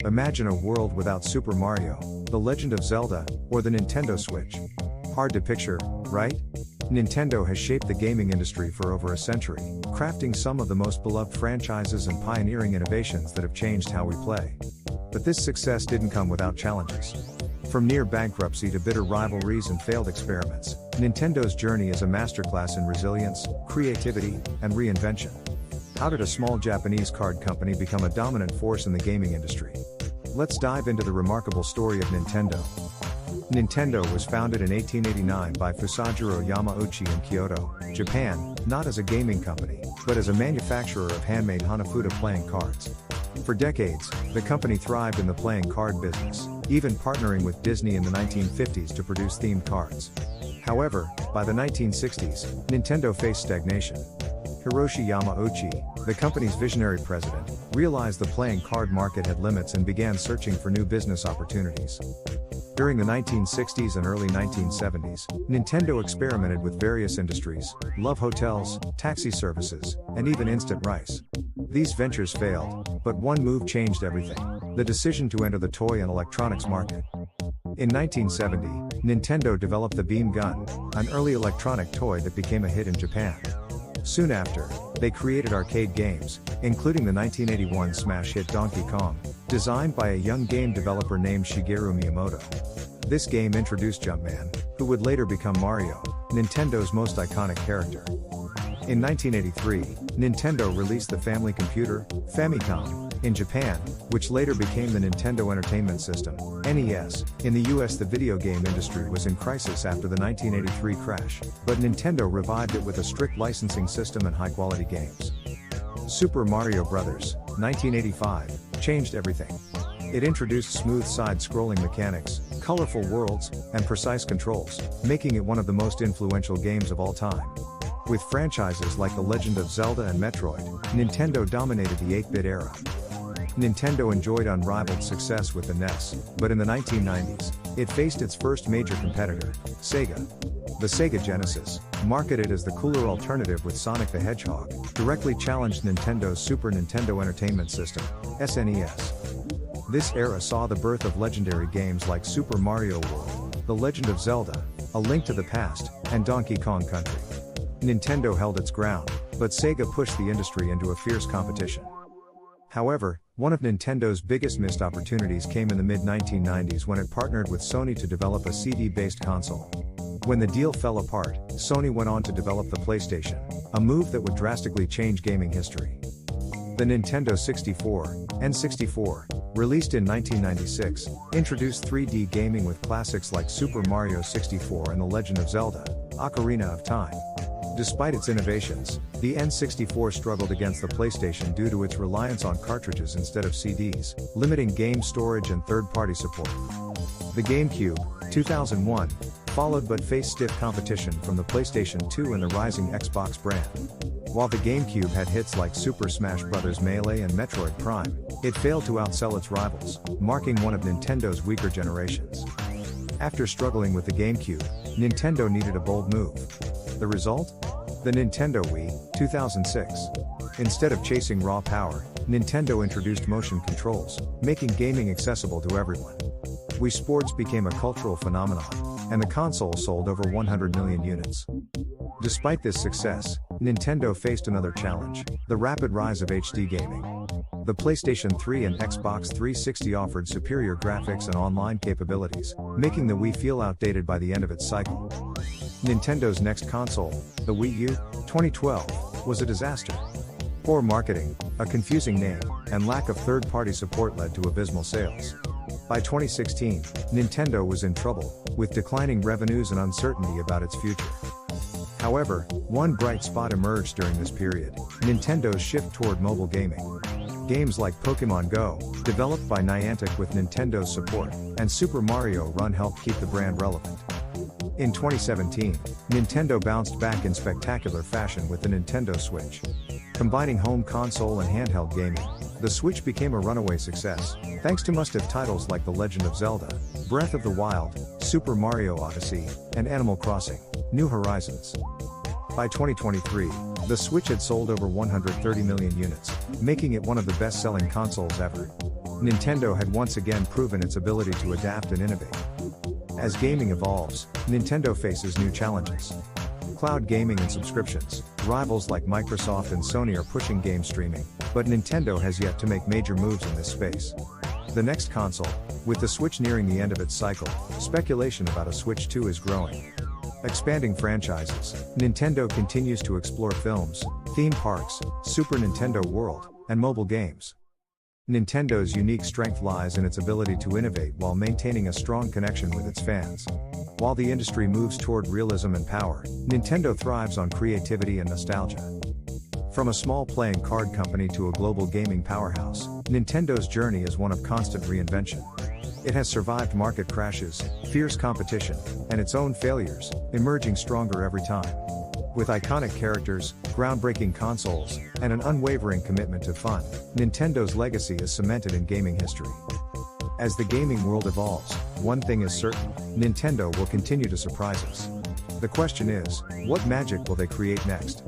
Imagine a world without Super Mario, The Legend of Zelda, or the Nintendo Switch. Hard to picture, right? Nintendo has shaped the gaming industry for over a century, crafting some of the most beloved franchises and pioneering innovations that have changed how we play. But this success didn't come without challenges. From near bankruptcy to bitter rivalries and failed experiments, Nintendo's journey is a masterclass in resilience, creativity, and reinvention. How did a small Japanese card company become a dominant force in the gaming industry? Let's dive into the remarkable story of Nintendo. Nintendo was founded in 1889 by Fusajiro Yamauchi in Kyoto, Japan, not as a gaming company, but as a manufacturer of handmade Hanafuda playing cards. For decades, the company thrived in the playing card business, even partnering with Disney in the 1950s to produce themed cards. However, by the 1960s, Nintendo faced stagnation. Hiroshi Yamauchi, the company's visionary president, realized the playing card market had limits and began searching for new business opportunities. During the 1960s and early 1970s, Nintendo experimented with various industries: love hotels, taxi services, and even instant rice. These ventures failed, but one move changed everything: the decision to enter the toy and electronics market. In 1970, Nintendo developed the Beam Gun, an early electronic toy that became a hit in Japan. Soon after, they created arcade games, including the 1981 smash hit Donkey Kong, designed by a young game developer named Shigeru Miyamoto. This game introduced Jumpman, who would later become Mario, Nintendo's most iconic character. In 1983, Nintendo released the family computer, Famicom, in Japan, which later became the Nintendo Entertainment System, NES. In the US, the video game industry was in crisis after the 1983 crash, but Nintendo revived it with a strict licensing system and high-quality games. Super Mario Bros. 1985 changed everything. It introduced smooth side-scrolling mechanics, colorful worlds, and precise controls, making it one of the most influential games of all time. With franchises like The Legend of Zelda and Metroid, Nintendo dominated the 8-bit era. Nintendo enjoyed unrivaled success with the NES, but in the 1990s, it faced its first major competitor, Sega. The Sega Genesis, marketed as the cooler alternative with Sonic the Hedgehog, directly challenged Nintendo's Super Nintendo Entertainment System, SNES. This era saw the birth of legendary games like Super Mario World, The Legend of Zelda, A Link to the Past, and Donkey Kong Country. Nintendo held its ground, but Sega pushed the industry into a fierce competition. However, one of Nintendo's biggest missed opportunities came in the mid-1990s when it partnered with Sony to develop a CD-based console. When the deal fell apart, Sony went on to develop the PlayStation, a move that would drastically change gaming history. The Nintendo 64, N64, released in 1996, introduced 3D gaming with classics like Super Mario 64 and The Legend of Zelda, Ocarina of Time. Despite its innovations, the N64 struggled against the PlayStation due to its reliance on cartridges instead of CDs, limiting game storage and third-party support. The GameCube, 2001, followed but faced stiff competition from the PlayStation 2 and the rising Xbox brand. While the GameCube had hits like Super Smash Bros. Melee and Metroid Prime, it failed to outsell its rivals, marking one of Nintendo's weaker generations. After struggling with the GameCube, Nintendo needed a bold move. The result? The Nintendo Wii, 2006. Instead of chasing raw power, Nintendo introduced motion controls, making gaming accessible to everyone. Wii Sports became a cultural phenomenon, and the console sold over 100 million units. Despite this success, Nintendo faced another challenge: the rapid rise of HD gaming. The PlayStation 3 and Xbox 360 offered superior graphics and online capabilities, making the Wii feel outdated by the end of its cycle. Nintendo's next console, the Wii U, 2012, was a disaster. Poor marketing, a confusing name, and lack of third-party support led to abysmal sales. By 2016, Nintendo was in trouble, with declining revenues and uncertainty about its future. However, one bright spot emerged during this period: Nintendo's shift toward mobile gaming. Games like Pokémon Go, developed by Niantic with Nintendo's support, and Super Mario Run helped keep the brand relevant. In 2017, Nintendo bounced back in spectacular fashion with the Nintendo Switch. Combining home console and handheld gaming, the Switch became a runaway success, thanks to must-have titles like The Legend of Zelda, Breath of the Wild, Super Mario Odyssey, and Animal Crossing: New Horizons. By 2023, the Switch had sold over 130 million units, making it one of the best-selling consoles ever. Nintendo had once again proven its ability to adapt and innovate. As gaming evolves, Nintendo faces new challenges. Cloud gaming and subscriptions. Rivals like Microsoft and Sony are pushing game streaming, but Nintendo has yet to make major moves in this space. The next console. With the Switch nearing the end of its cycle, speculation about a Switch 2 is growing. Expanding franchises. Nintendo continues to explore films, theme parks, Super Nintendo World, and mobile games. Nintendo's unique strength lies in its ability to innovate while maintaining a strong connection with its fans. While the industry moves toward realism and power, Nintendo thrives on creativity and nostalgia. From a small playing card company to a global gaming powerhouse, Nintendo's journey is one of constant reinvention. It has survived market crashes, fierce competition, and its own failures, emerging stronger every time. With iconic characters, groundbreaking consoles, and an unwavering commitment to fun, Nintendo's legacy is cemented in gaming history. As the gaming world evolves, one thing is certain: Nintendo will continue to surprise us. The question is, what magic will they create next?